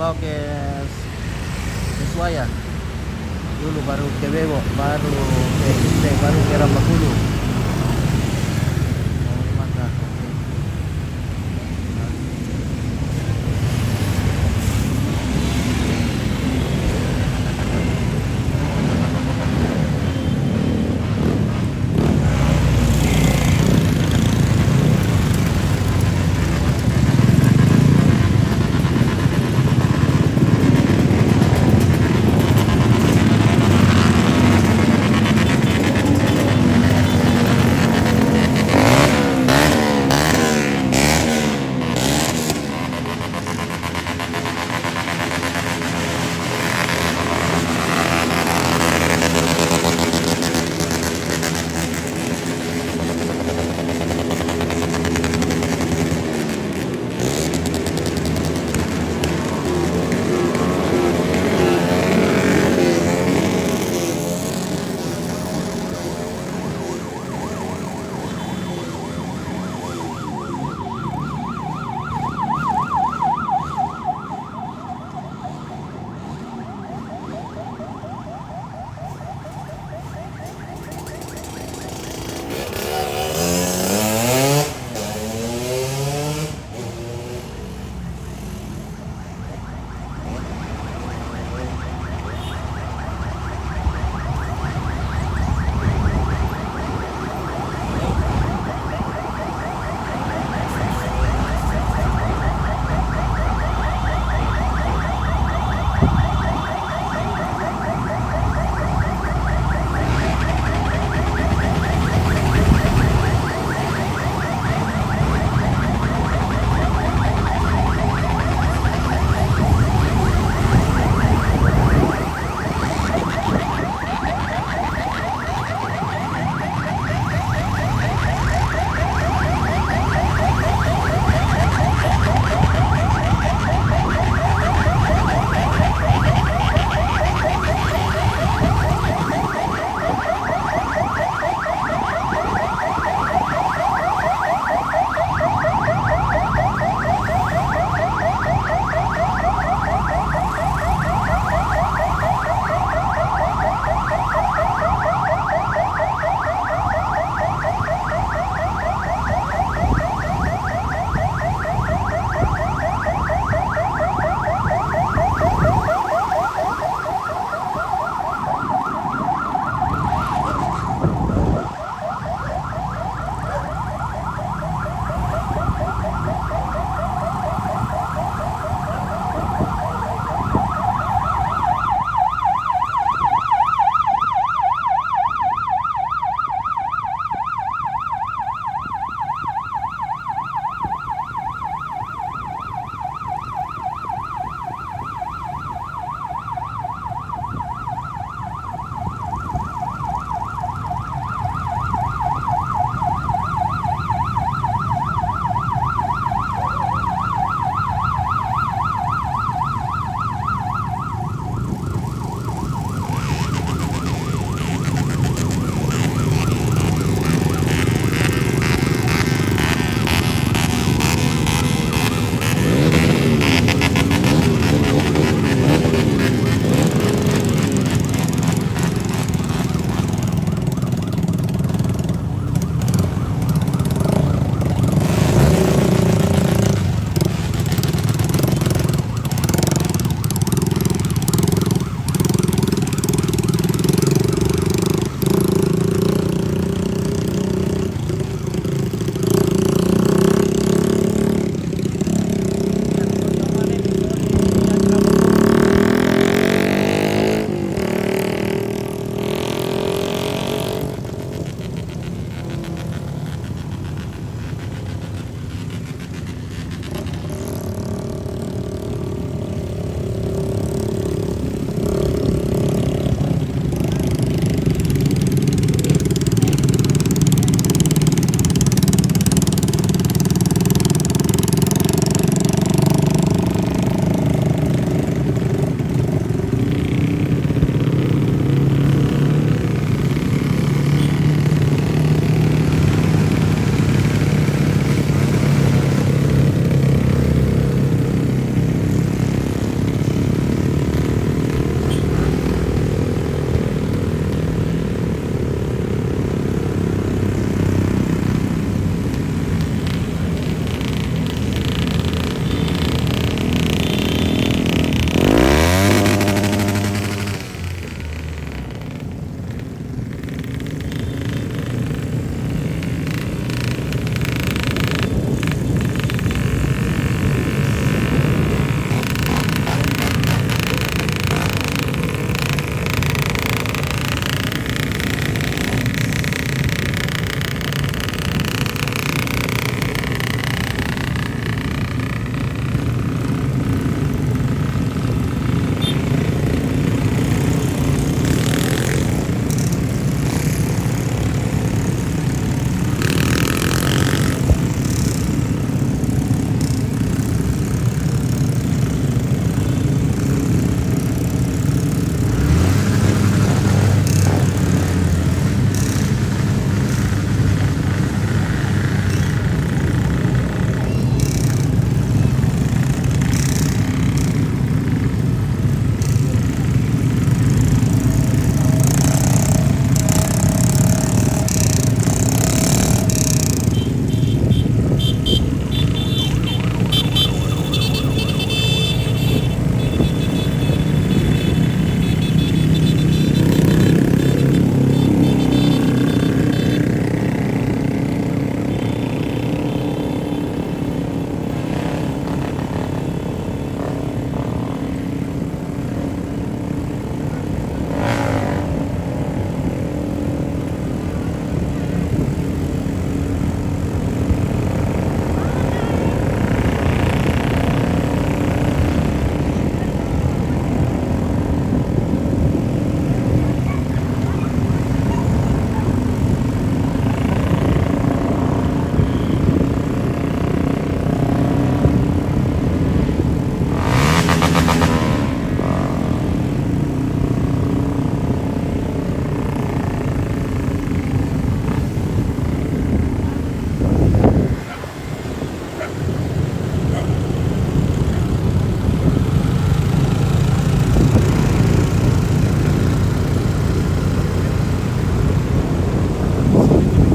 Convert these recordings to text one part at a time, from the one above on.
dibawa ke Ushuaia dulu, baru ke Bebo, baru ke Kinte, baru ke Rambakulu. Oh, mantap. Oke.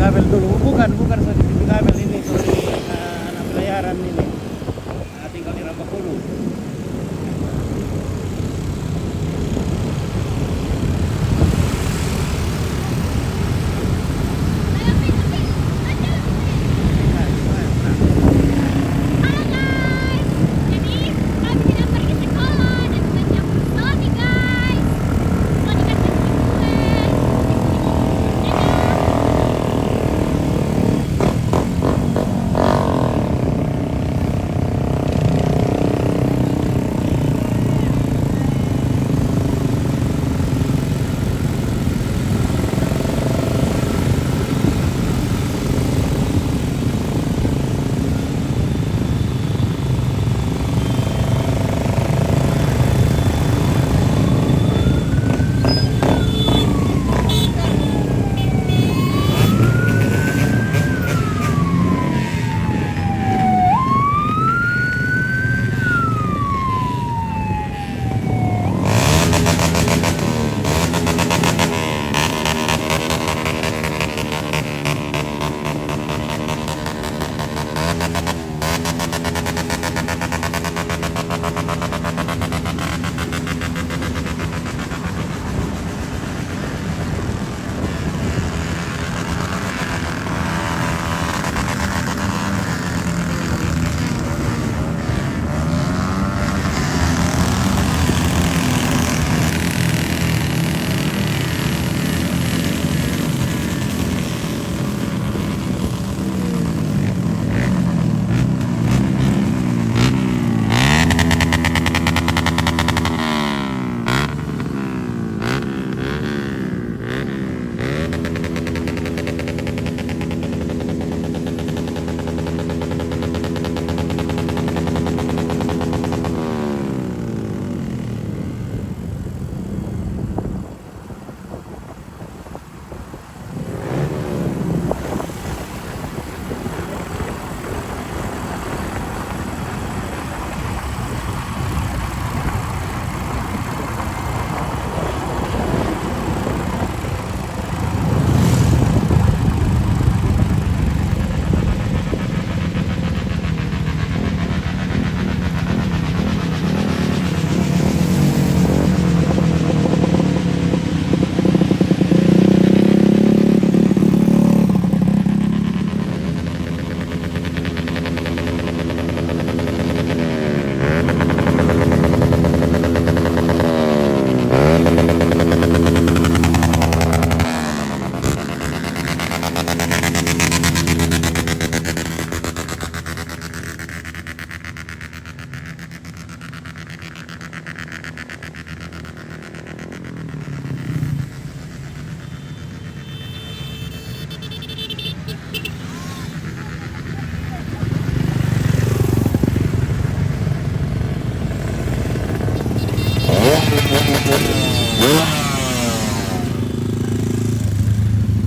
kabel dulu. Bukan sa TV kabel ini, sorry, anak pelayaran ini. Tinggal di Rambak dulu.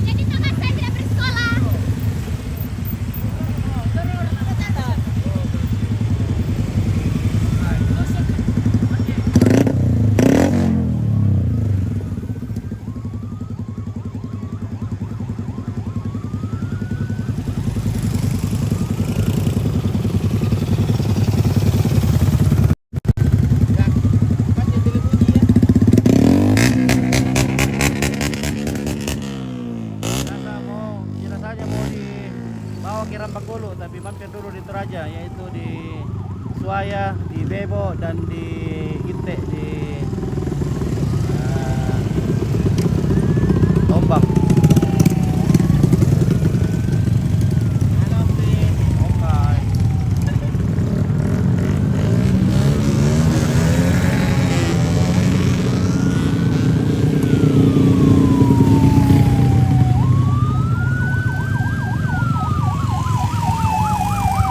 Jadi sangat saya tidak bersekolah. Jenazahnya mau dibawa ke Rambak dulu, tapi mampir dulu di Toraja, yaitu di Suaya, di Bebo, dan di Inte, di Tombak. Okay.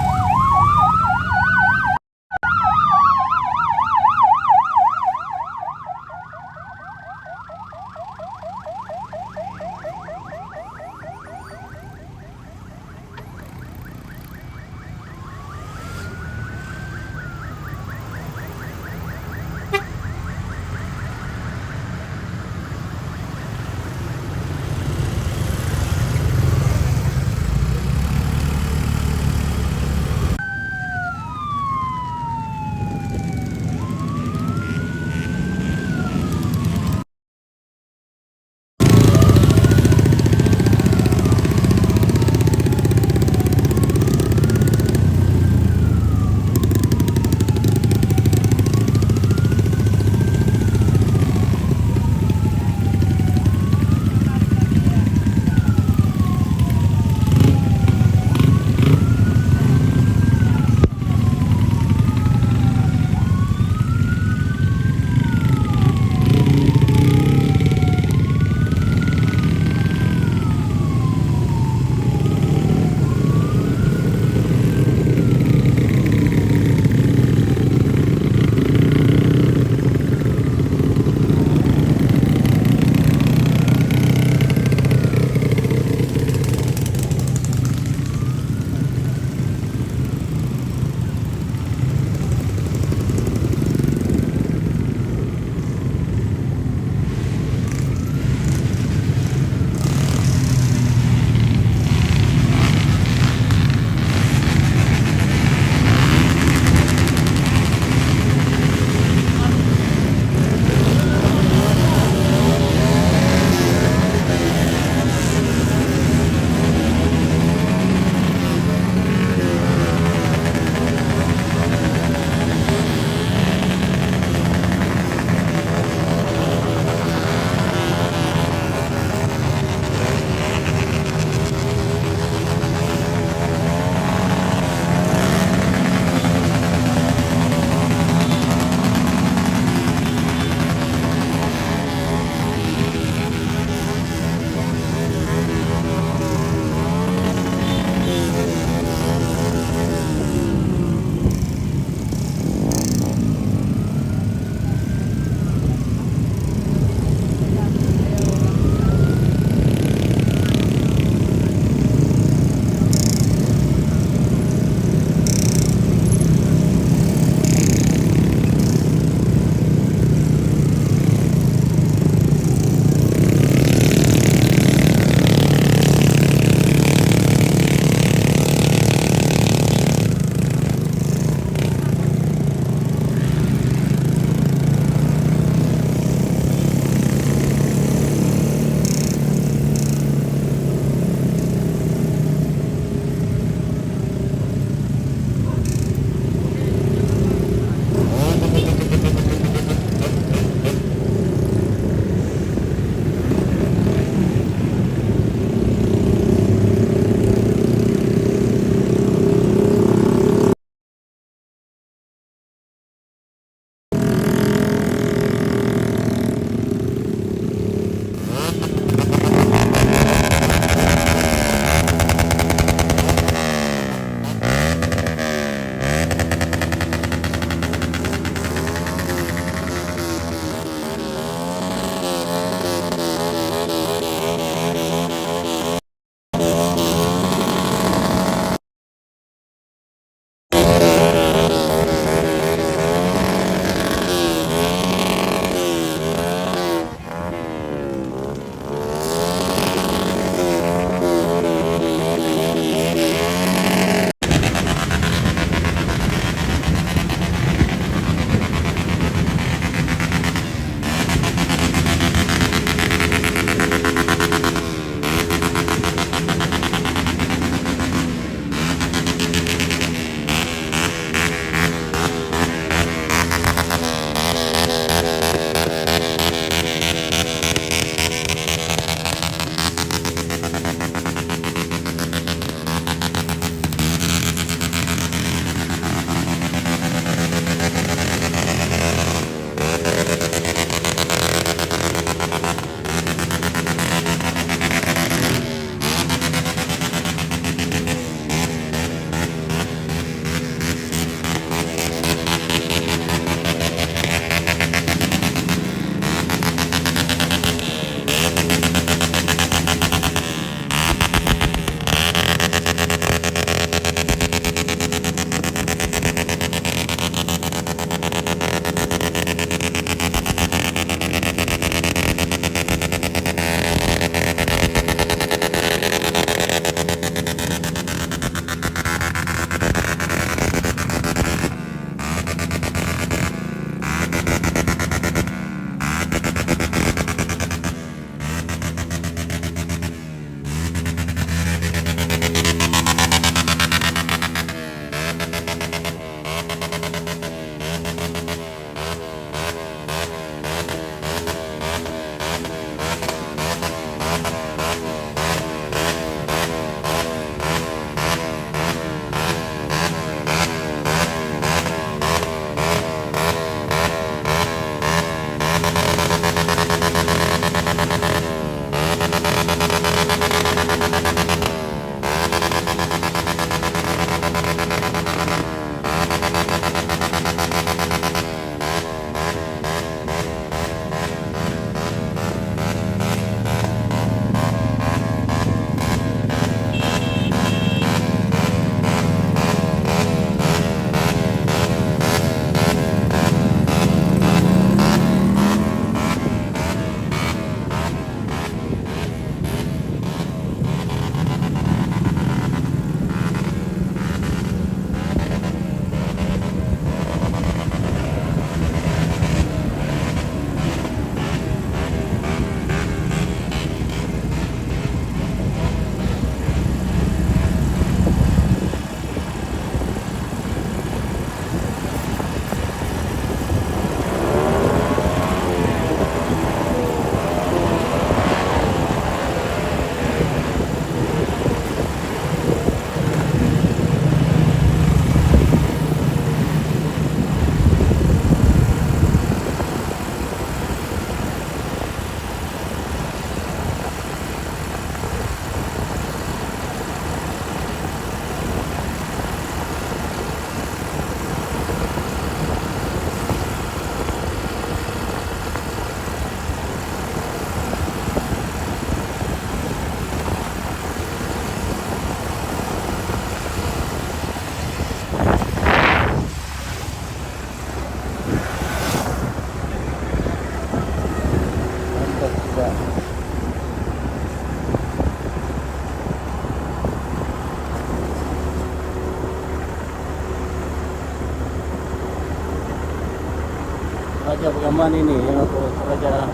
Toraja bagaimana ini? Yang aku Toraja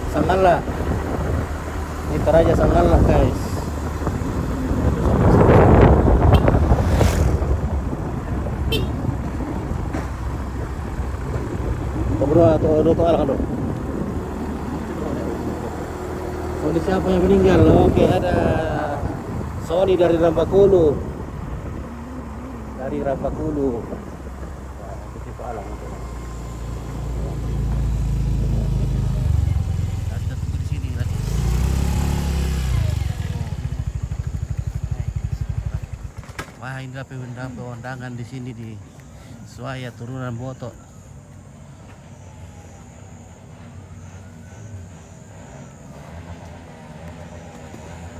Sangala. Ini Toraja Sangala guys. Bro, atau alang bro. Sony siapa yang meninggal? Oke, ada Sony dari Rambakulu. Dari Rambakulu. Nah, itu alang bro. Ada tuh di sini tadi. Wah, ini dapat undangan di sini di Suaya Turunan Boto.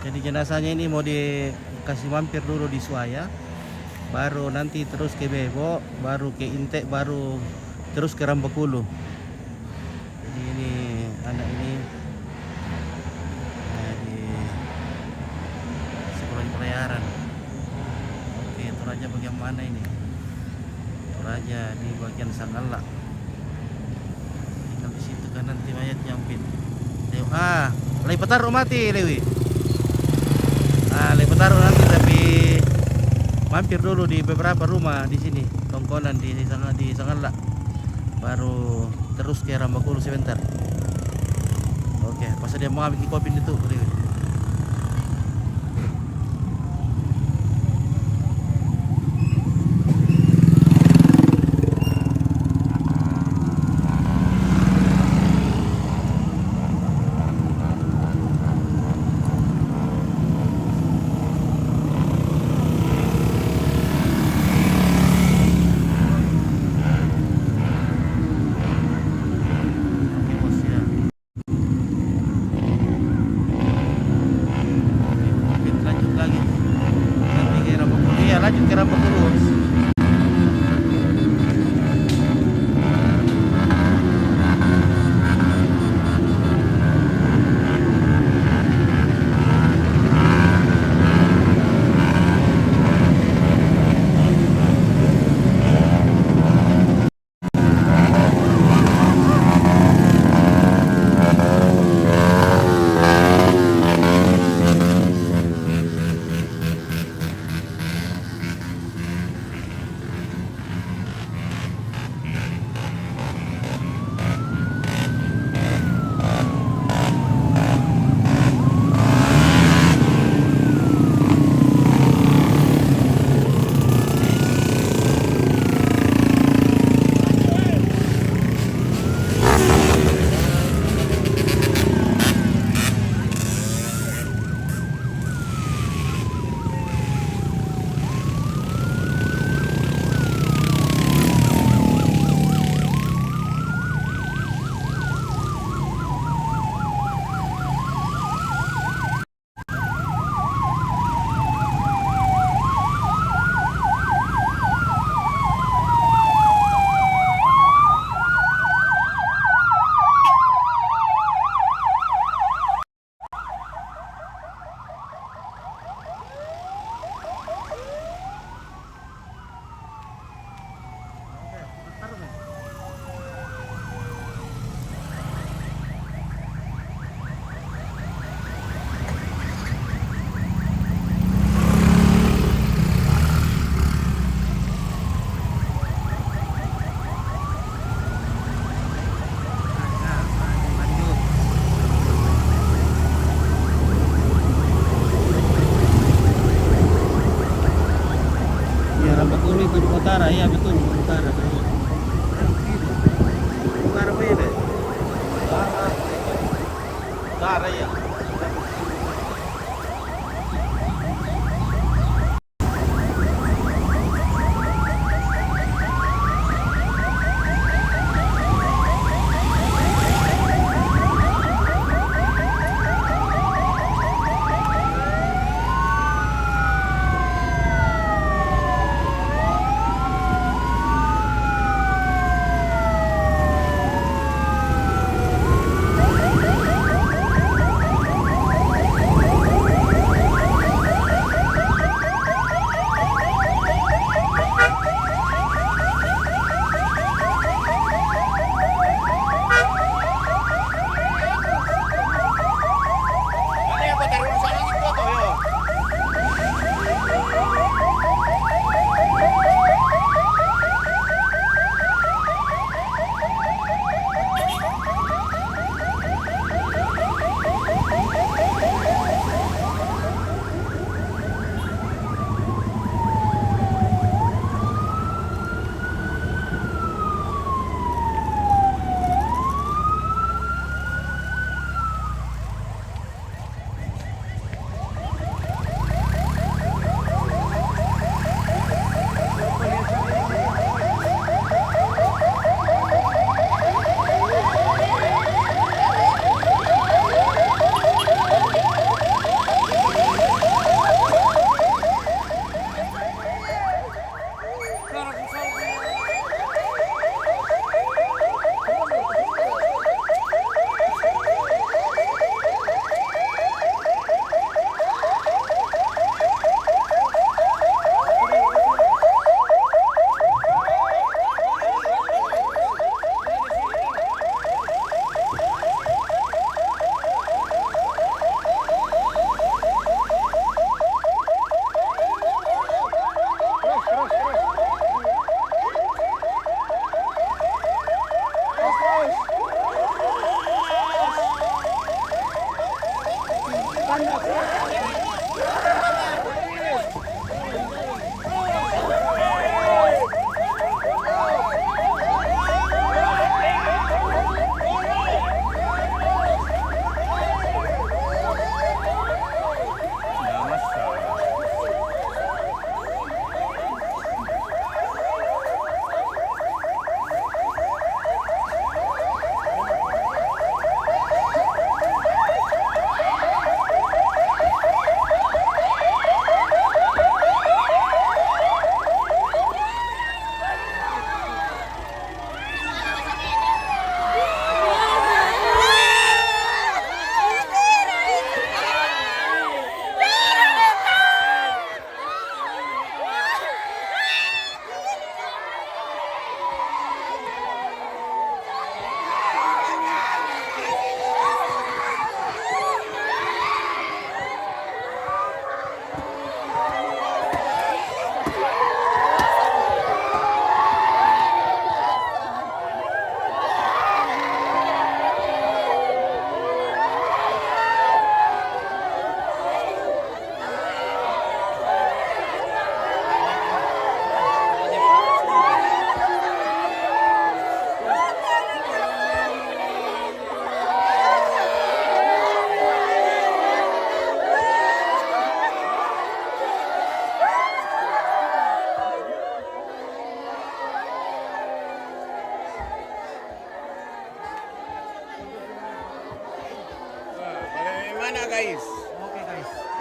Jadi jenazahnya ini mau dikasih mampir dulu di Suaya, baru nanti terus ke Bebo, baru ke Inte, baru terus ke Rambakulu. Jadi ini anak ini di sekolah pelayaran. Oke, Toraja bagian mana ini? Toraja di bagian Sangala. Tinggal di situ kan nanti mayatnya ampit. Lagi petar mati Lewi. Lepas taruh nanti tapi mampir dulu di beberapa rumah di sini tongkonan di Sangala, baru terus ke Rambakulu sebentar. Oke, pas dia mau ambil kopi itu. Lanjut ke Rambakulu. Utara, ya betul, utara. Utara apa ya deh? Utara ya.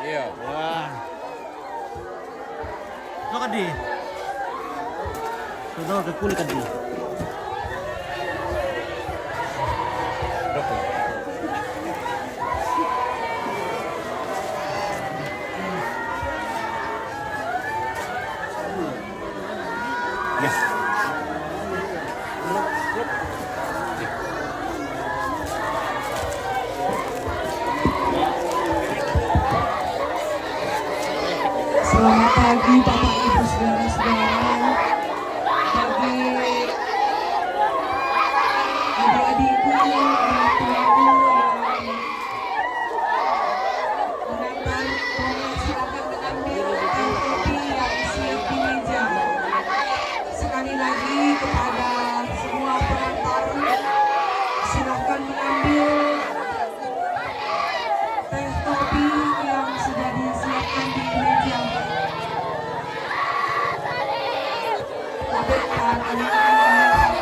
Iya. Wah. Lo kan di. Tuh ke kulit kan di. Selamat pagi Bapak Ibu saudara-saudara. Bagi adik-adikku, orang tuaku yang mendatang, tolong silakan mengambil kopi yang siap di meja. Sekali lagi kepada semua pengantar, silakan mengambil teh kopi yang sudah disiapkan di meja. Tabetkan anak-anak.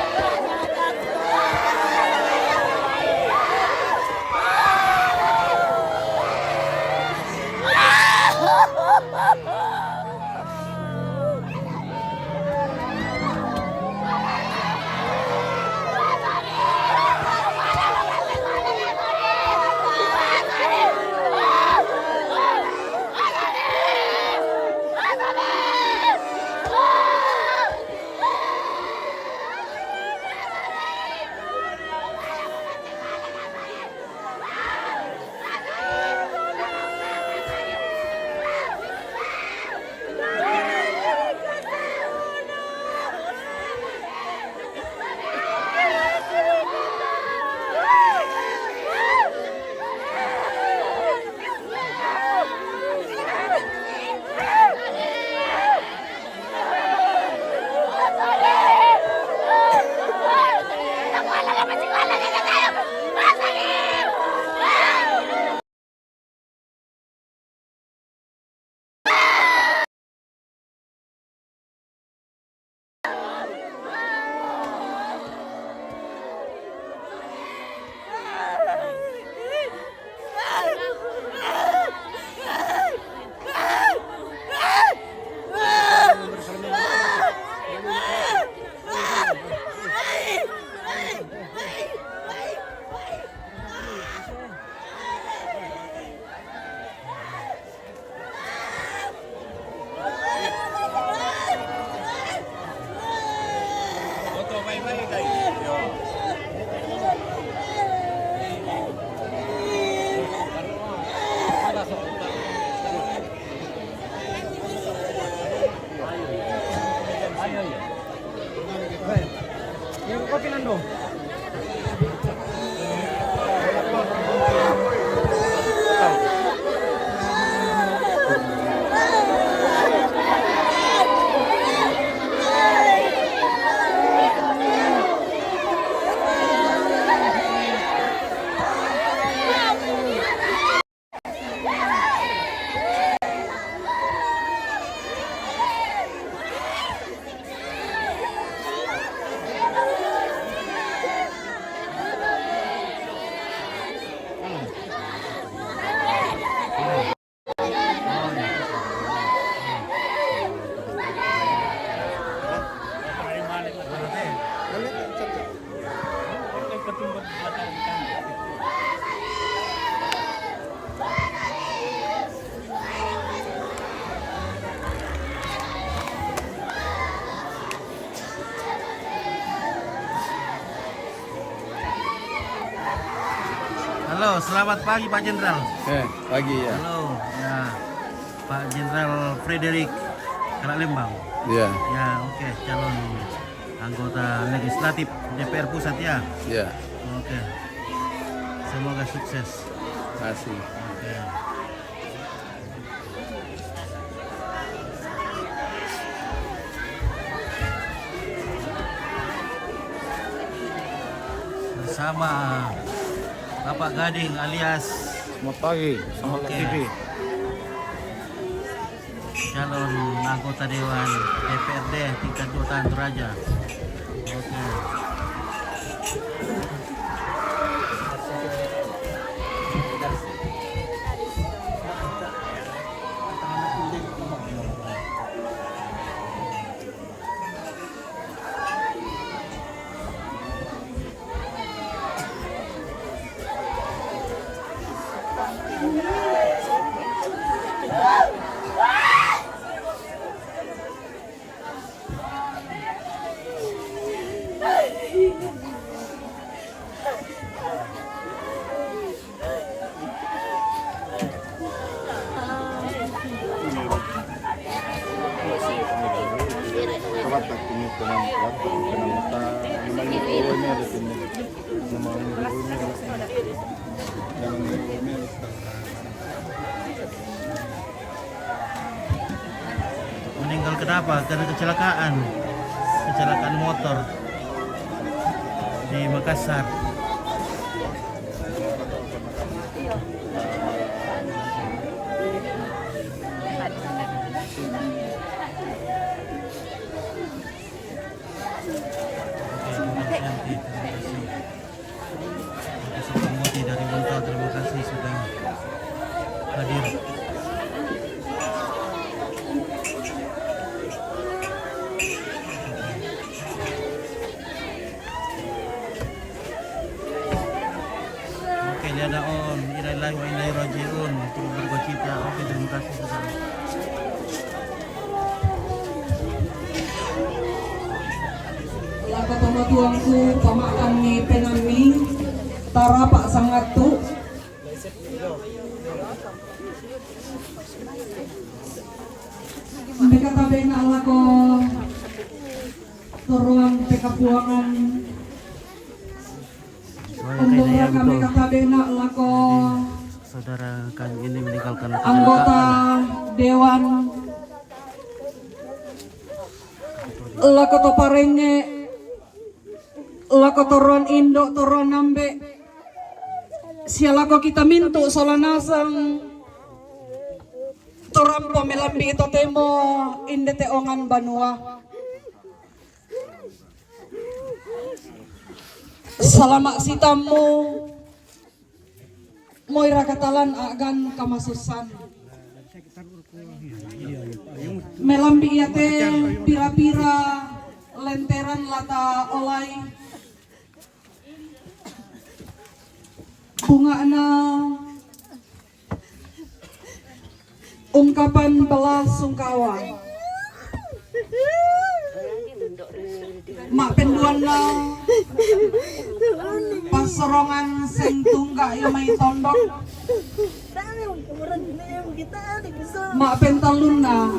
Halo, selamat pagi Pak Jenderal. Pagi ya. Halo, ya Pak Jenderal Frederick Lembang. Iya. Ya, oke, calon anggota legislatif DPR Pusat ya. Iya. Oke. Semoga sukses. Masih. Oke. Bersama Bapak Gading alias Selamat pagi. Selamat Oke. TV. calon anggota Dewan DPRD tingkat 2 Tanah Toraja. Oke. Karat ini kenal mata namanya ini ada sini. Nama ini Meninggal kenapa? Karena kecelakaan motor di Makassar. Pemuti dari Montau, terima kasih sudah hadir. Oke, dia ada on. Innalillahi wa inna ilaihi raji'un. Turut berduka cita. Oke, terima kasih sudah. Laka pamatuangku pamakan ni penami tara pak sangatu. Mereka tabe na lako turuan pekapuangan. Untuk kami katabe na lako Saudara kami ini meninggalkan anggota dewan lako to parenge lako toron indo toron nambe sialako kita mintu solanasang toram pamelambi ito temo inde teongan banua salamak sitamu moira katalan agan kamasusan melambi yate pira-pira lenteran lata olay bunga na ungkapan belas sungkawa mak penduan na pasorongan sing tunggak yung may tondok mak pentalun na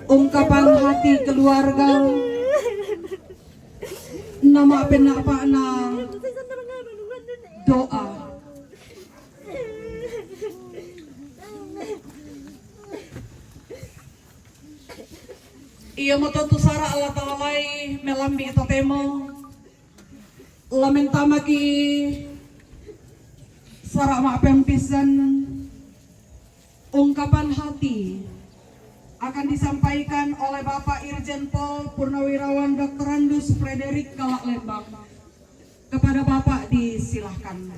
ungkapan hati keluarga nama penapa na doa iya mototu sara ala talay melambi ito temo lamentama ki sara mapempisan ungkapan hati akan disampaikan oleh Bapak Irjen Pol Purnawirawan Dr. Andus Frederick Kalak Lembang. Kepada Bapak disilahkan.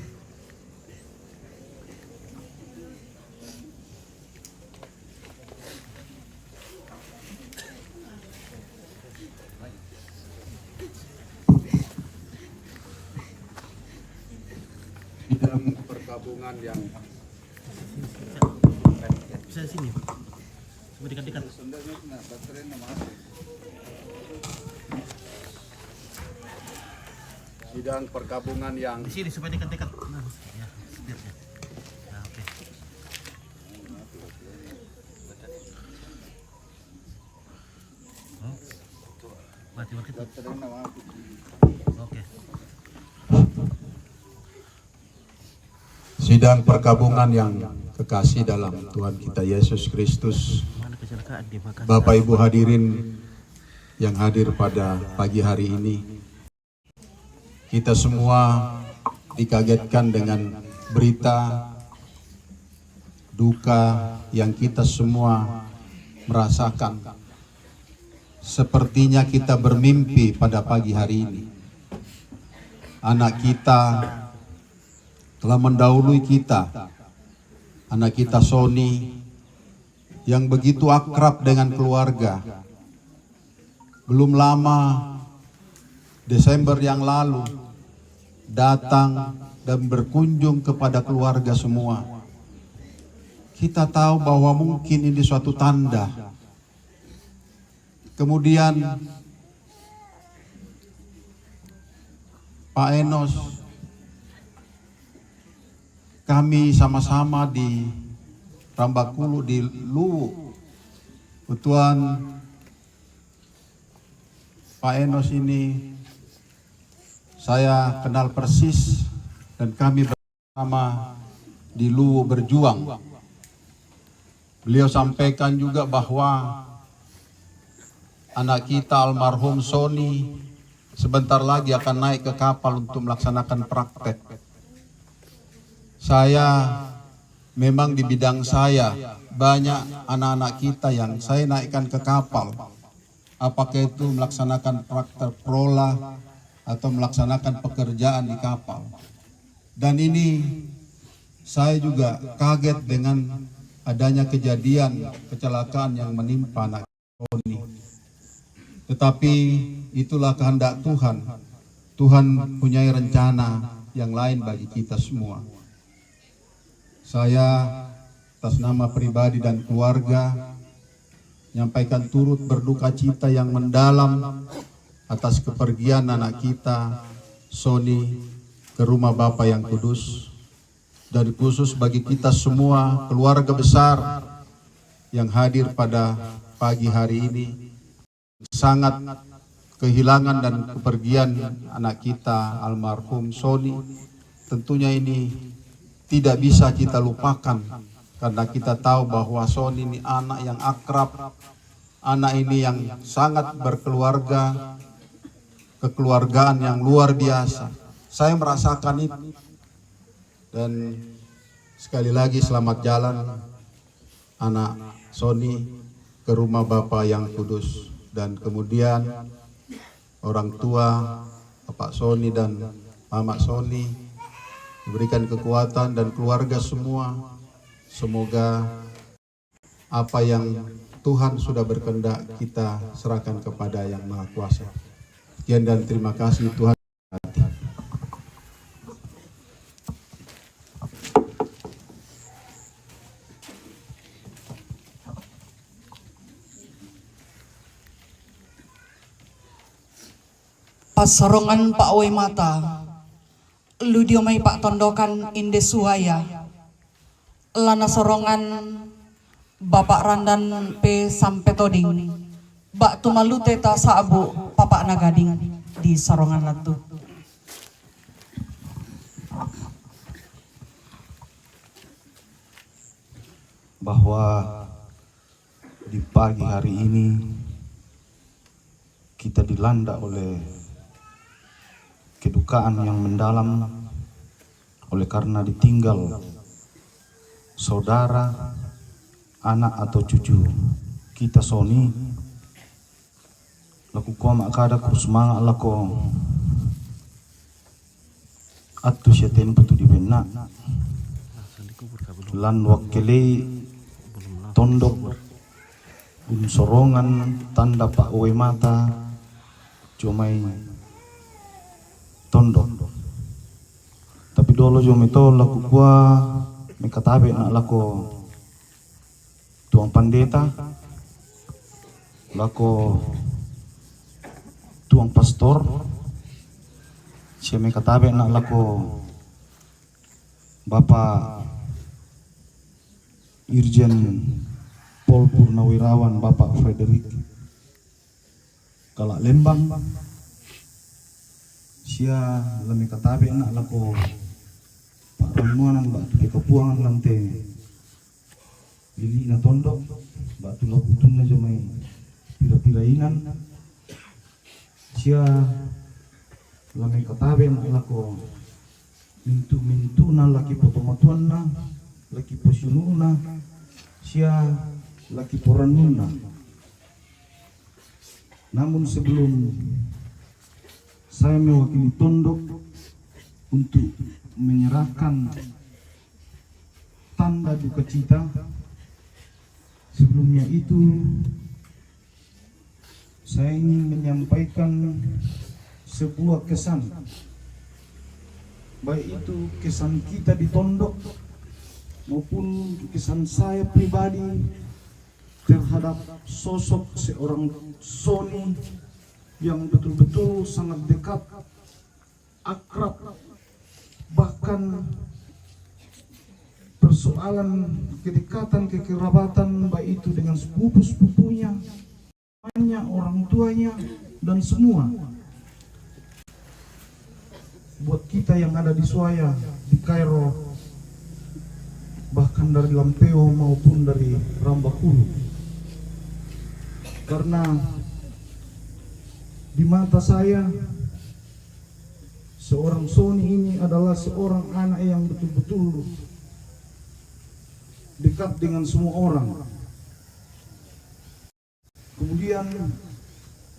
bidang perkabungan yang Bisa sini. Coba dekat-dekat. bidang perkabungan yang Di sini supaya dekat-dekat. Nah, ya, biar ya. Ya, oke. Oh. Mati kita. Oke. Sidang perkabungan yang kekasih dalam Tuhan kita Yesus Kristus, Mana kecelakaan di Makassar? Bapak Ibu hadirin yang hadir pada pagi hari ini, kita semua dikagetkan dengan berita duka yang kita semua merasakan. Sepertinya kita bermimpi pada pagi hari ini. Anak kita telah mendahului kita. Anak kita Sony yang begitu akrab dengan keluarga. Belum lama Desember yang lalu datang dan berkunjung kepada keluarga semua. Kita tahu bahwa mungkin ini suatu tanda. Kemudian Pak Enos, kami sama-sama di Rambakulu di Luwu, Tuan Pak Enos ini saya kenal persis dan kami bersama di Luwu berjuang. Beliau sampaikan juga bahwa anak kita almarhum Sony sebentar lagi akan naik ke kapal untuk melaksanakan praktek. Saya memang di bidang saya banyak anak-anak kita yang saya naikkan ke kapal. Apakah itu melaksanakan praktek prola atau melaksanakan pekerjaan di kapal. Dan ini saya juga kaget dengan adanya kejadian kecelakaan yang menimpa anak Sony. Tetapi itulah kehendak Tuhan. Tuhan punya rencana yang lain bagi kita semua. Saya atas nama pribadi dan keluarga menyampaikan turut berduka cita yang mendalam atas kepergian anak kita Sony ke rumah Bapa yang kudus. Dan khusus bagi kita semua keluarga besar yang hadir pada pagi hari ini, sangat kehilangan dan kepergian anak kita almarhum Sony. Tentunya ini tidak bisa kita lupakan karena kita tahu bahwa Sony ini anak yang akrab, anak ini yang sangat berkeluarga, kekeluargaan yang luar biasa. Saya merasakan itu. Dan sekali lagi selamat jalan anak Sony ke rumah Bapa yang kudus. Dan kemudian orang tua Bapak Sony dan Mama Sony diberikan kekuatan dan keluarga semua. Semoga apa yang Tuhan sudah berkehendak kita serahkan kepada Yang Maha Kuasa. Sekian dan terima kasih Tuhan. Pasorongan Pak Oi Mata, Ludio Mai Pak Tondokan Inde Suaya, Lana Sorongan Bapak Randan P Sampai Toding, Bak Tumalute Ta Saabu Papak Nagading di Sorongan Latu. Bahwa di pagi hari ini kita dilanda oleh kedukaan yang mendalam oleh karena ditinggal saudara, anak atau cucu kita Sony. Laku ko makada kurus manga lako atu syeten putu di benak lan wakili tondok sorongan tanda Pak Oi Mata cumai tondok. Tapi dulu jom itu laku gua mekatabe nak laku tuang pandeta, laku tuang pastor, siapa mekatabe nak laku Bapak Irjen Pol Purnawirawan Bapak Frederick Kalak Lembang. Sia lami katabe nak lako Pak Ramuanan batu ke kepuangan lante lili na tondok batu lokutun na jomai pira-pirainan. Sia lami katabe nak lako mintu na laki potomatuan na laki posyunu na sia laki poranun na. Namun sebelum saya mewakili tondok untuk menyerahkan tanda duka cita. Sebelumnya itu saya ingin menyampaikan sebuah kesan, baik itu kesan kita di tondok maupun kesan saya pribadi terhadap sosok seorang Sony yang betul-betul sangat dekat, akrab, bahkan persoalan kedekatan kekerabatan baik itu dengan sepupu-sepupunya, banyak orang tuanya, dan semua buat kita yang ada di Suaya, di Kairo, bahkan dari Lampeo maupun dari Rambakulu. Karena di mata saya seorang Sony ini adalah seorang anak yang betul-betul dekat dengan semua orang. Kemudian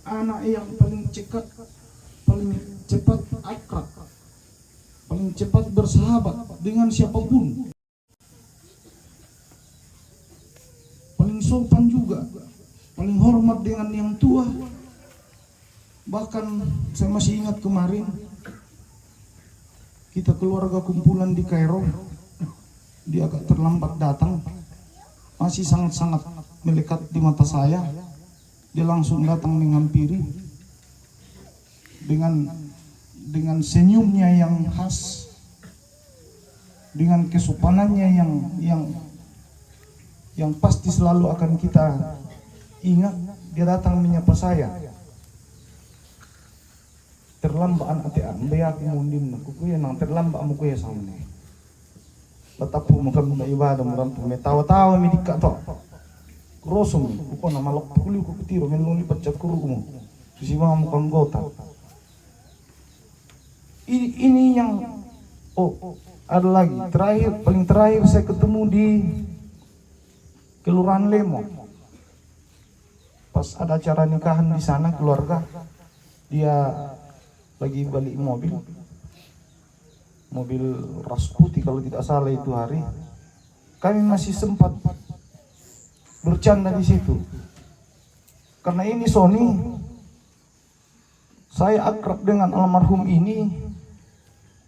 anak yang paling cepat akrab, paling cepat bersahabat dengan siapapun, paling sopan juga, paling hormat dengan yang tua. Bahkan saya masih ingat kemarin kita keluarga kumpulan di Kairo, dia agak terlambat datang, masih sangat-sangat melekat di mata saya. Dia langsung datang menghampiri dengan senyumnya yang khas, dengan kesopanannya yang pasti selalu akan kita ingat. Dia datang menyapa saya. Terlambat anak beak mundin kukuya nang terlambat mo kuya samne. Batapu mo kam ibadah mo rampu me tawa-tawa mi dikka to. Rosum ko na malok kuli ko tiro men luni paccat kuru mo. Sisi mo kanggota. Ini yang ada lagi paling terakhir saya ketemu di Kelurahan Lemo. Pas ada acara nikahan di sana keluarga, dia lagi balik mobil ras putih kalau tidak salah itu hari. Kami masih sempat bercanda di situ. Karena ini Sony, saya akrab dengan almarhum ini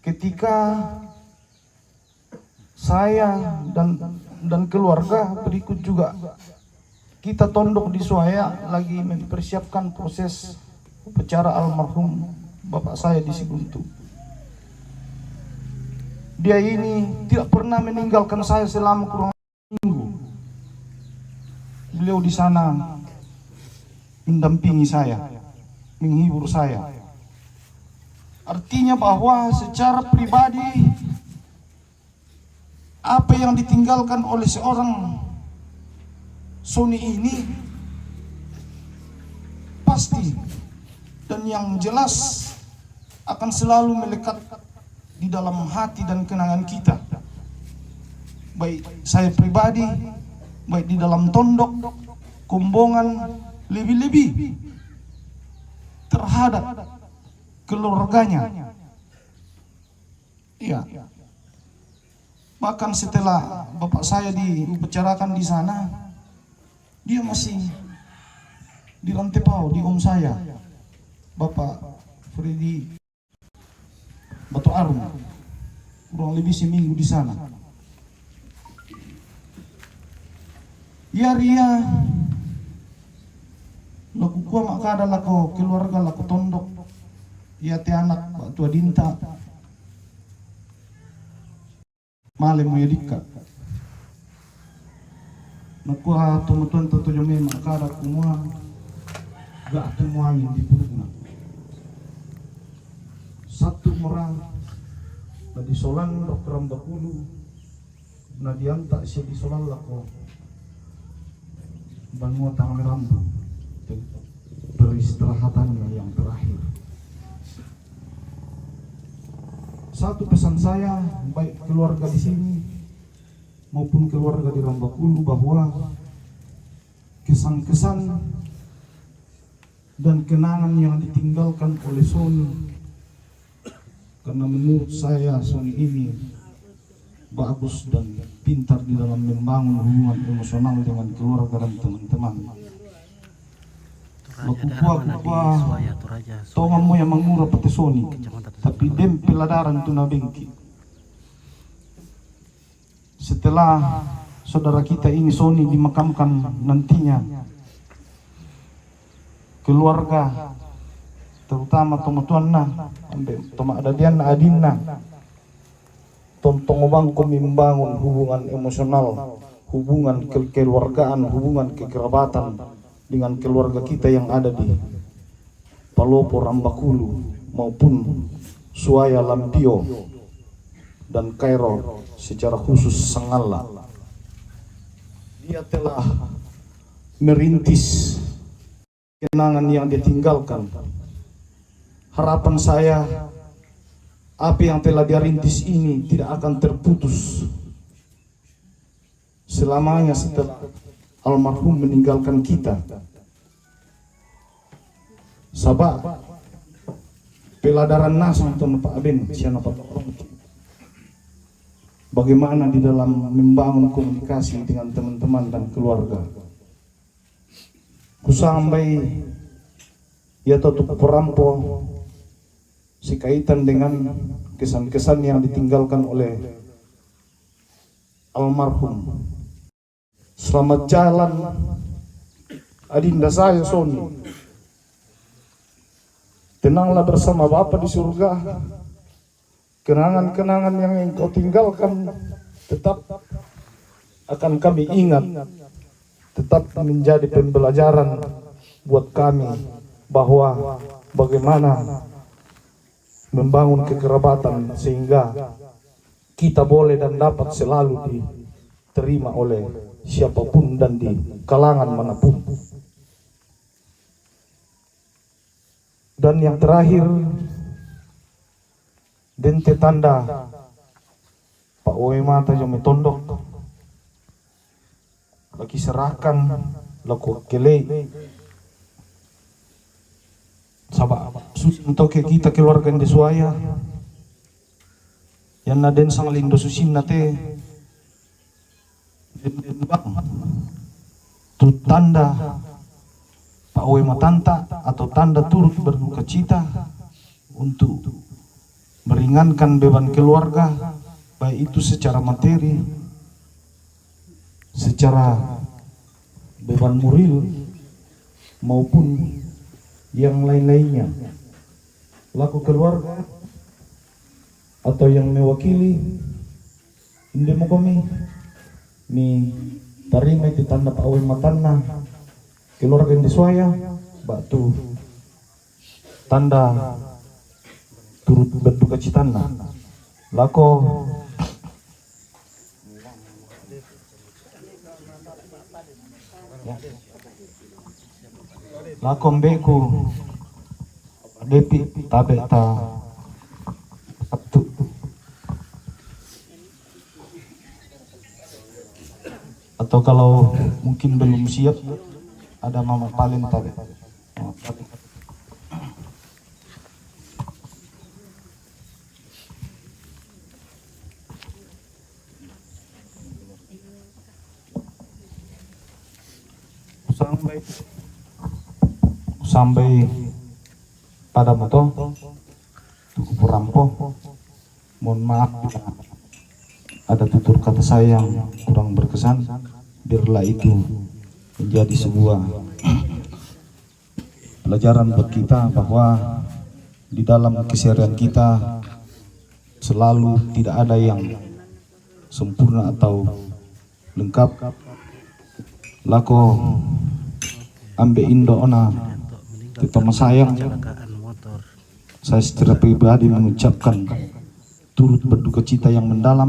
ketika saya dan keluarga berikut juga kita tondok di Suaya lagi mempersiapkan proses upacara almarhum bapak saya di Siguntu. Dia ini tidak pernah meninggalkan saya selama kurang minggu. Beliau di sana mendampingi saya, menghibur saya. Artinya bahwa secara pribadi apa yang ditinggalkan oleh seorang Sony ini pasti dan yang jelas akan selalu melekat di dalam hati dan kenangan kita. Baik saya pribadi, baik di dalam tondok, kumbongan, lebih-lebih terhadap keluarganya. Iya. Bahkan setelah bapak saya diupacarakan di sana, dia masih di Rantepau, di om saya, Bapak Freddy Batu Arum, kurang lebih seminggu di sana. Ya ria, laku kuah makada laku keluarga laku tondok, ya te anak tua dinta, malem ya dikka. Nakuha tumutuan tutu jome makara kumua gak temuangin di purukna. Satu orang na di solan Dr. Rambakulu na dianta siya di solan lako banua tangan rambu beristirahatannya yang terakhir. Satu pesan saya baik keluarga di sini maupun keluarga di Rambakulu bahwa kesan-kesan dan kenangan yang ditinggalkan oleh Sony, karena menurut saya Sony ini bagus dan pintar di dalam membangun hubungan emosional dengan keluarga dan teman-teman. Bakupua tongamu yang mengura pati Sony, tapi dem peladaran tuna bengki. Setelah saudara kita ini Sony dimakamkan nantinya, keluarga terutama tomotuanna toma adadian adinna tontong bangko membangun hubungan emosional, hubungan kekeluargaan, hubungan kekerabatan dengan keluarga kita yang ada di Palopo Rambakulu maupun Suaya Lampio dan Kairo secara khusus Sangala. Dia telah merintis kenangan yang ditinggalkan. Harapan saya, apa yang telah dia rintis ini tidak akan terputus selamanya setelah almarhum meninggalkan kita. Sabab peladaran nasang tuan Pak Aben siapa orang. Bagaimana di dalam membangun komunikasi dengan teman-teman dan keluarga. Kusambai ya tutup perampo sekaitan dengan kesan-kesan yang ditinggalkan oleh almarhum. Selamat jalan adinda saya Soni. Tenanglah bersama Bapa di surga. Kenangan-kenangan yang engkau tinggalkan tetap akan kami ingat, tetap menjadi pembelajaran buat kami bahwa bagaimana membangun kekerabatan sehingga kita boleh dan dapat selalu diterima oleh siapapun dan di kalangan manapun. Dan yang terakhir, dente tanda Pak Oe Mata Jome Tondok lagi serahkan laku kele sabab untuk kita keluarga di Suaya yang naden sang lindo susin nate tu tanda Pak Oe Matanta atau tanda turut berduka cita untuk meringankan beban keluarga, baik itu secara materi, secara beban moral maupun yang lain-lainnya. Laku keluarga atau yang mewakili indemo kami mi tarima itu tanda Pak Oe Matanna keluarga di Suaya batu tanda turut berduka citana. Lako mbeku depi tabe ta satu atau kalau mungkin belum siap ada mama paling tabe. Sampai pada moto perampo, mohon maaf ada tutur kata saya yang kurang berkesan, biarlah itu menjadi sebuah pelajaran buat kita bahwa di dalam keseharian kita selalu tidak ada yang sempurna atau lengkap. Lako ambe indo ona kita sayang. Saya secara pribadi mengucapkan turut berduka cita yang mendalam.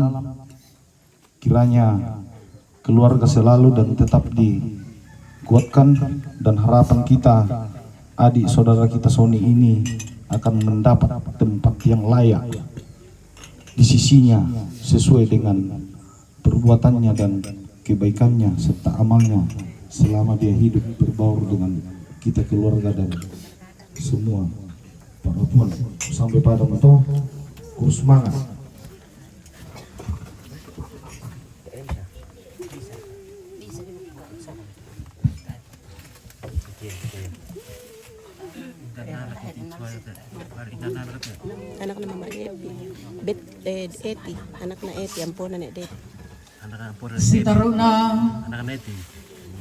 Kiranya keluarga selalu dan tetap dikuatkan, dan harapan kita adik saudara kita Sony ini akan mendapat tempat yang layak di sisinya sesuai dengan perbuatannya dan kebaikannya serta amalnya selama dia hidup berbaur dengan kita keluarga dan semua para tuan. Sampai pada moto kurus semangat. Anak na Mama Epi, Eti, anak na Eti, ampunan na Eti. Si Taruna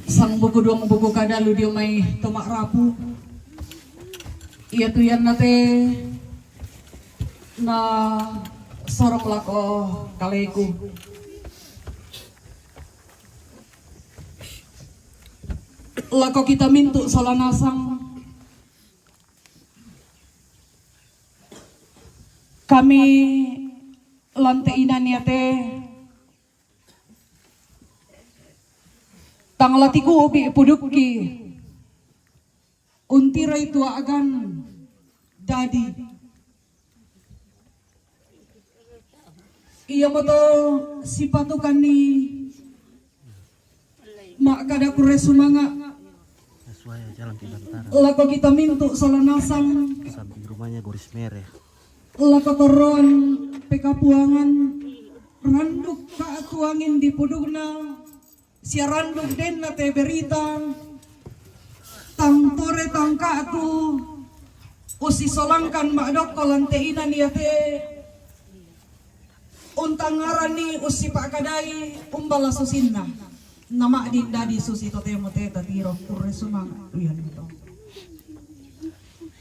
sang buku duang buku kadalu dia may tomak rapu. Iya tuyan nate na sorok lako kaleku. Lako kita mintu solanasang kami lantai inan ya teh tanglatiku ubi pudukki untira itu agan dadi iya moto sipatukan ni mak kada kure sumanga Suaya jalan ke Bantara. lako kita mintu solanasang Samping rumahnya Goris Mereh. lako toron pekapuangan randuk kaatuangin di pudugna sia randuk den na te berita tang tore tang kaatu usi solangkan makdok kolanteinan ya te untang ngarani usi pak kadai umbala susinna nama din dadi susi to temo te tatiro kurre sumanga tuyan gitu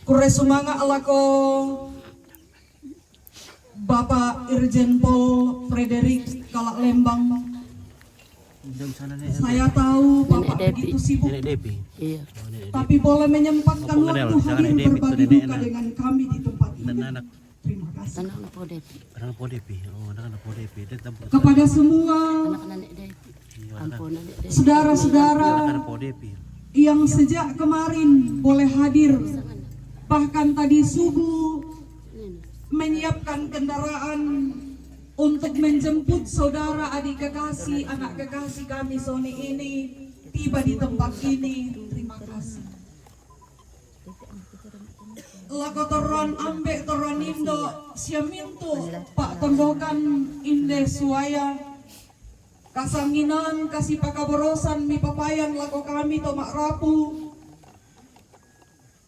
kurre sumanga alako Bapak Irjen Pol Frederick Kalak Lembang. Jam sana nih. Saya tahu Bapak Nenek begitu sibuk, Nenek Depi. Iya. Oh, Nenek tapi boleh menyempatkan Apa waktu ngedel? hadir Jangan Depi, berbagi itu nenek duka enak. dengan kami di tempat Dan ini. anak Terima kasih. Anak po Depi. anak Depi. Oh, anak Depi. Dia tampuk. Kepada semua Anak nenek Depi. Ampun nenek Depi. saudara-saudara Anak Depi. yang sejak kemarin boleh hadir, bahkan tadi subuh menyiapkan kendaraan untuk menjemput saudara adik kekasih, anak kekasih kami Sony ini tiba di tempat ini. Terima kasih. Lakotoron ambek toron indo siamintu Pak Tondokan inde suaya kasanginan kasih pakaborosan mi papayan lako kami to mak rapu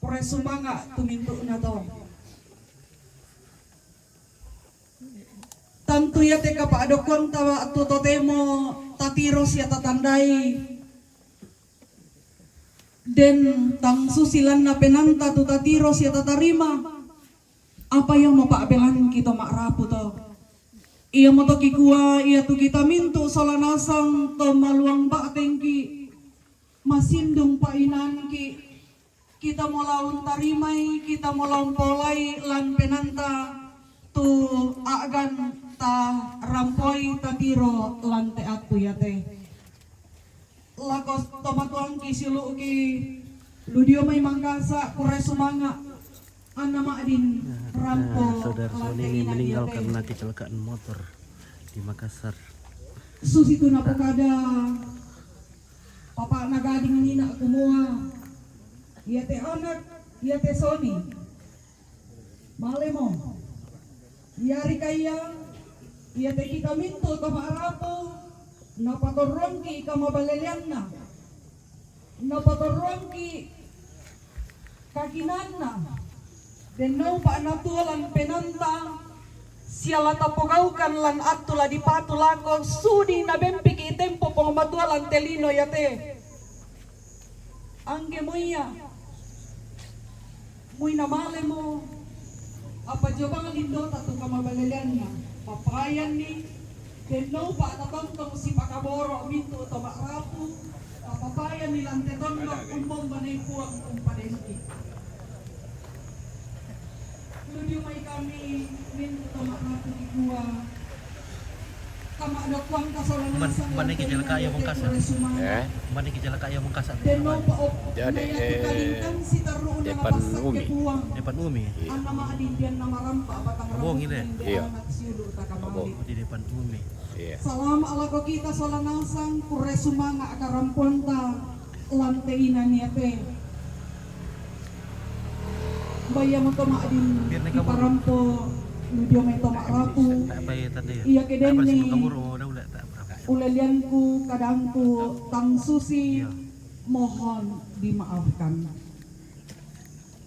pore sumanga tumintu na to. Tantu ya teka Pak Dokon tawa atu totemo tatiro siya tatandai den tang susilan na penanta tu tatiro siya tatarima apa yang mau Pak belan kita mak rapu to iya mo to kikua iya tu kita mintu solanasang to maluang ba tengki masindung painan ki kita mau laun tarimai kita mau laun polai lan penanta tu agan ta rampoi tatiro lante atu ya teh lakos tomatuang kisilu ki ludio may mangkasa kure sumanga ana maadin rampo Saudara Sony ini meninggal karena kecelakaan motor di Makassar. susi tu na kada papa nagading nina kumua iya teh anak iya teh Sony malemo yari kaya iya teh kita minto ka maarapo napatorongki ka mabalelianna napatorongki kakinanna den no pa natulan penanta siala tapogaukan lan atula di patulako sudi na bempiki tempo pangmatualan telino yate angge moya muy na male mo apa jobang lindo tatu kamabalelianna papayan ni denno pa tatontong si pakaboro minto to makrapu papayan ni lante tondok umbong banay puang kumpadenti ludio may kami minto to makrapu di gua kama ada kuang kasolanasan Mana kecelakaan yang Makassar? Mana kecelakaan yang Makassar? denno pa op Jadi, si taruh depan Umi. Depan Umi. Anak maadin diyan na marampa batang Abong itu ya? Iya. anak siudo takamali. Di depan Umi. Iya. Salam ala ko kita solanasang kure sumanga akaramponta lanteina niate. Baya mo to maadin Biar naik kabur. iparampo ludio may to maarapu. Tak apa ya tanda ya. Iya keden Apa sih ni kabur udah tak apa. ulelianku kadangku tang susi Iya. mohon dimaafkan.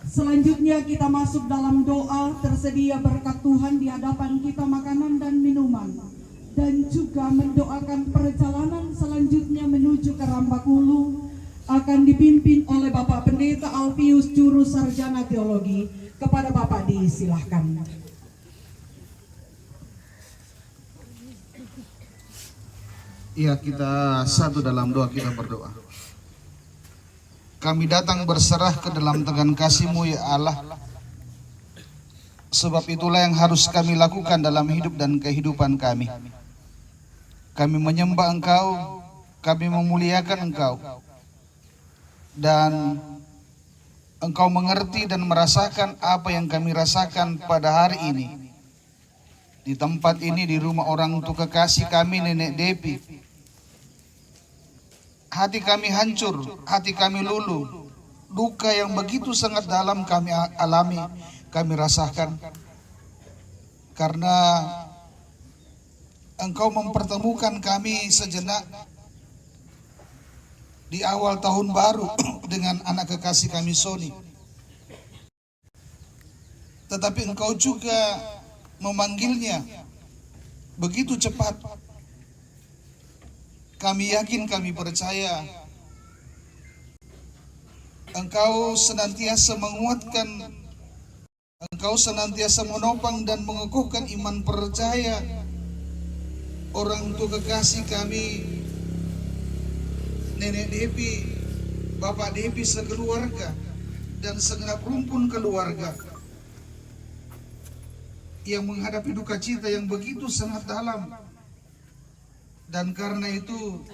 Selanjutnya kita masuk dalam doa, tersedia berkat Tuhan di hadapan kita makanan dan minuman, dan juga mendoakan perjalanan selanjutnya menuju ke Rambakulu akan dipimpin oleh Bapak Pendeta Alfius Juru Sarjana Teologi. Kepada Bapak disilahkan. Iya, kita satu dalam doa, kita berdoa. Kami datang berserah ke dalam tangan kasih-Mu ya Allah. Sebab itulah yang harus kami lakukan dalam hidup dan kehidupan kami. Kami menyembah Engkau, kami memuliakan Engkau, dan Engkau mengerti dan merasakan apa yang kami rasakan pada hari ini. Di tempat ini, di rumah orang tua kekasih kami, Nenek Depi. Hati kami hancur, hati kami luluh. Duka yang begitu sangat dalam kami alami, kami rasakan. Karena Engkau mempertemukan kami sejenak di awal tahun baru dengan anak kekasih kami Sony. Tetapi Engkau juga memanggilnya begitu cepat. Kami yakin, kami percaya Engkau senantiasa menguatkan, Engkau senantiasa menopang dan mengukuhkan iman percaya orang tua kekasih kami, Nenek Depi, Bapak Depi sekeluarga, dan segenap rumpun keluarga yang menghadapi duka cita yang begitu sangat dalam. Dan karena itu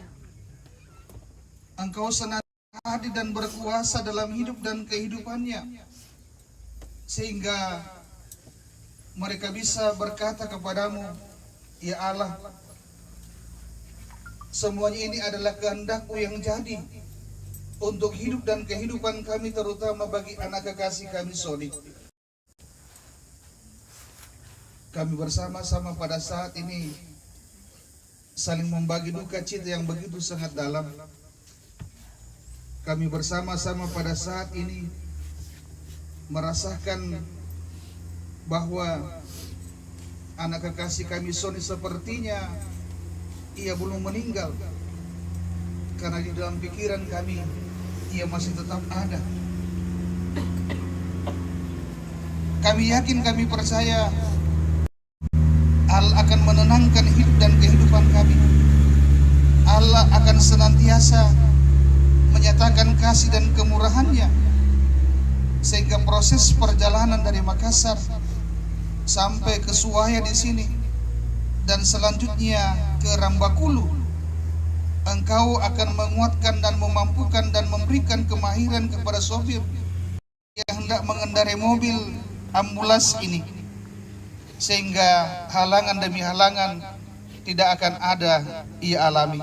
Engkau senantiasa hadir dan berkuasa dalam hidup dan kehidupannya, sehingga mereka bisa berkata kepadamu, ya Allah, semuanya ini adalah kehendak-Mu yang jadi untuk hidup dan kehidupan kami, terutama bagi anak kekasih kami Sony. Kami bersama-sama pada saat ini saling membagi duka cita yang begitu sangat dalam. Kami bersama-sama pada saat ini merasakan bahwa anak kekasih kami Sony sepertinya ia belum meninggal, karena di dalam pikiran kami ia masih tetap ada. Kami yakin, kami percaya Allah akan menenangkan hidup dan kehidupan kami. Allah akan senantiasa menyatakan kasih dan kemurahan-Nya, sehingga proses perjalanan dari Makassar sampai ke Suwaya di sini dan selanjutnya ke Rambakulu, Engkau akan menguatkan dan memampukan dan memberikan kemahiran kepada sopir yang hendak mengendarai mobil ambulans ini, sehingga halangan demi halangan tidak akan ada ia alami.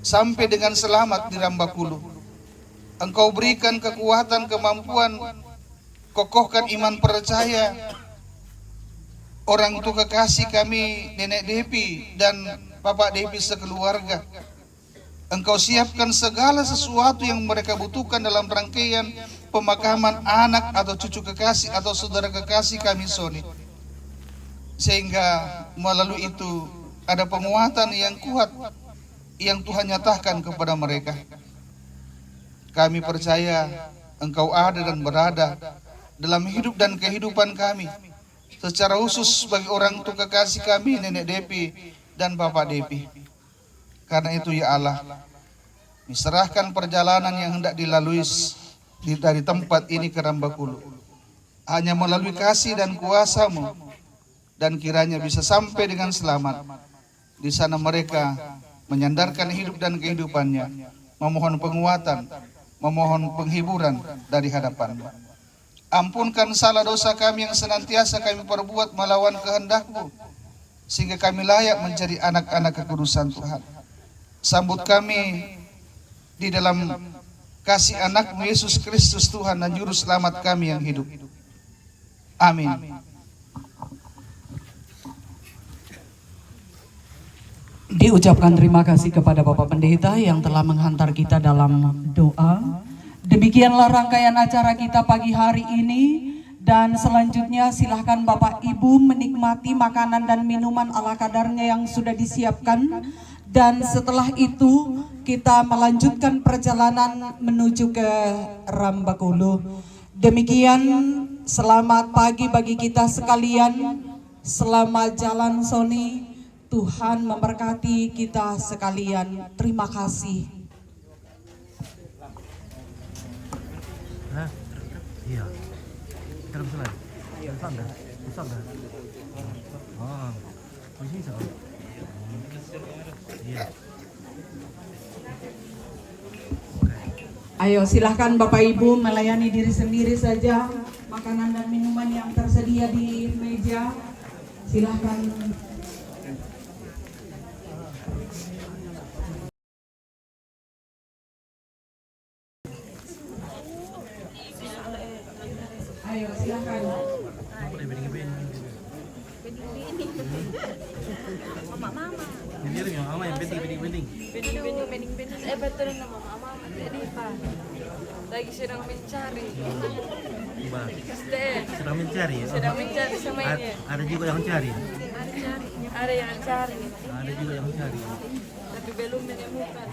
Sampai dengan selamat di Rambakulu, Engkau berikan kekuatan, kemampuan, kokohkan iman percaya orang tua kekasih kami, Nenek Depi dan Bapak Depi sekeluarga. Engkau siapkan segala sesuatu yang mereka butuhkan dalam rangkaian pemakaman anak atau cucu kekasih atau saudara kekasih kami Sony, sehingga melalui itu ada penguatan yang kuat yang Tuhan nyatakan kepada mereka. Kami percaya Engkau ada dan berada dalam hidup dan kehidupan kami, secara khusus bagi orang tua kekasih kami, Nenek Depi dan Bapak Depi. Karena itu ya Allah, diserahkan perjalanan yang hendak dilalui dari tempat ini ke Rambakulu hanya melalui kasih dan kuasa-Mu, dan kiranya bisa sampai dengan selamat. Di sana mereka menyandarkan hidup dan kehidupannya, memohon penguatan, memohon penghiburan dari hadapan-Mu. Ampunkan salah dosa kami yang senantiasa kami perbuat melawan kehendak-Mu, sehingga kami layak menjadi anak-anak kekudusan Tuhan. Sambut kami di dalam kasih anak-Mu Yesus Kristus Tuhan dan Juru Selamat kami yang hidup. Amin. Diucapkan terima kasih kepada Bapak Pendeta yang telah menghantar kita dalam doa. Demikianlah rangkaian acara kita pagi hari ini, dan selanjutnya silahkan Bapak Ibu menikmati makanan dan minuman ala kadarnya yang sudah disiapkan, dan setelah itu kita melanjutkan perjalanan menuju ke Rambakulu. Demikian, selamat pagi bagi kita sekalian, selamat jalan Sony. Tuhan memberkati kita sekalian. Terima kasih. Hah? Iya. Terus lagi. Iya, Usap dah. Oh. Posisi sama. Iya. Ayo silahkan Bapak Ibu melayani diri sendiri saja. Makanan dan minuman yang tersedia di meja, silahkan. Ayo silahkan. Ini ring yang yang penting. Betul na mama jadi pa. Lagi sedang mencari. Sedang mencari. Sedang mencari sama ini. Ada juga yang mencari. Ada yang cari. Ada juga yang mencari. Tapi belum menemukan.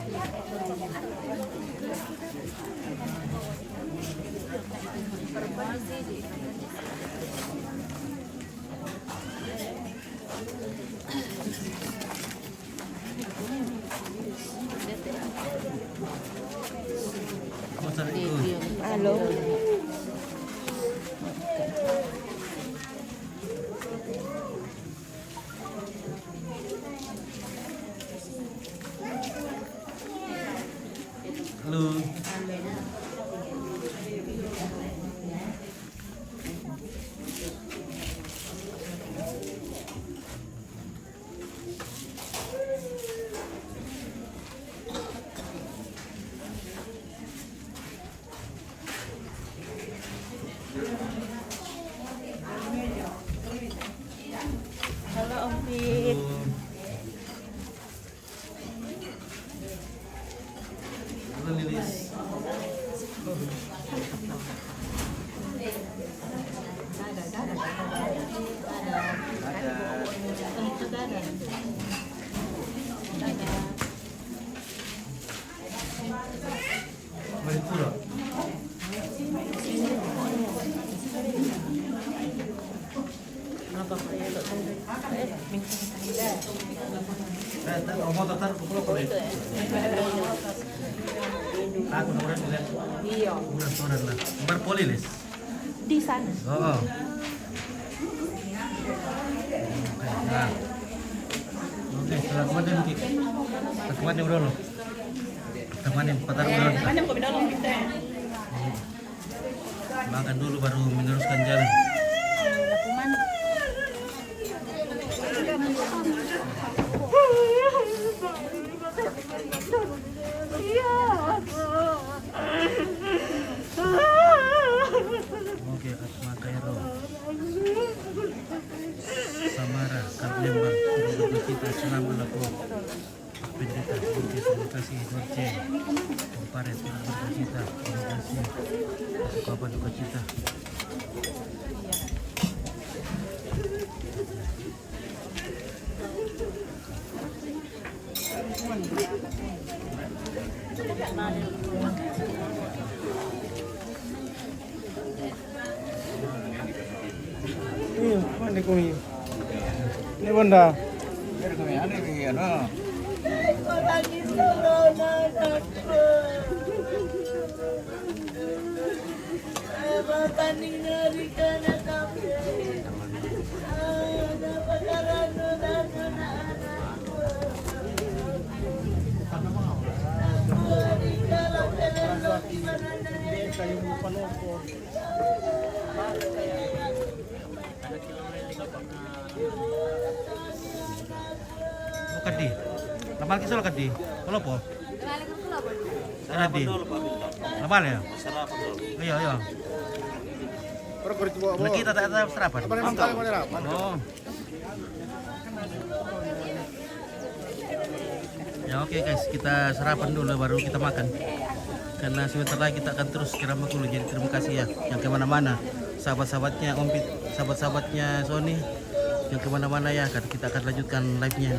Halo. Lu Halo Om Pit. Lilis. Mari pura. Apa Pak? Mau tatar pulau boleh. Aku nomornya lihat. Iya. Udah soran lah. Nomor polilis. Di sana. Oh. Nah. Oke, setelah kemarin Ki. Kemarin udah lo. Kemarin patar udah. Makan dulu baru meneruskan jalan. Oke, Atma Kairo Samara Kalembang berduka cita selama laku penderita. Terima kasih Dorce Komparet berduka cita. Terima kasih Bapak duka cita. Ini kami. Ini benda. Kadi. Lapal kisah kadi. Kalau po? Kadi. Lapal ya? Iya, iya. Nah, kita tak ada sarapan. Oh. Ya oke guys, kita sarapan dulu baru kita makan. Karena sebentar lagi kita akan terus ke Rambakulu. Jadi terima kasih ya yang kemana-mana, sahabat-sahabatnya Om Pit, sahabat-sahabatnya Sony yang kemana-mana ya. Kita akan lanjutkan live-nya.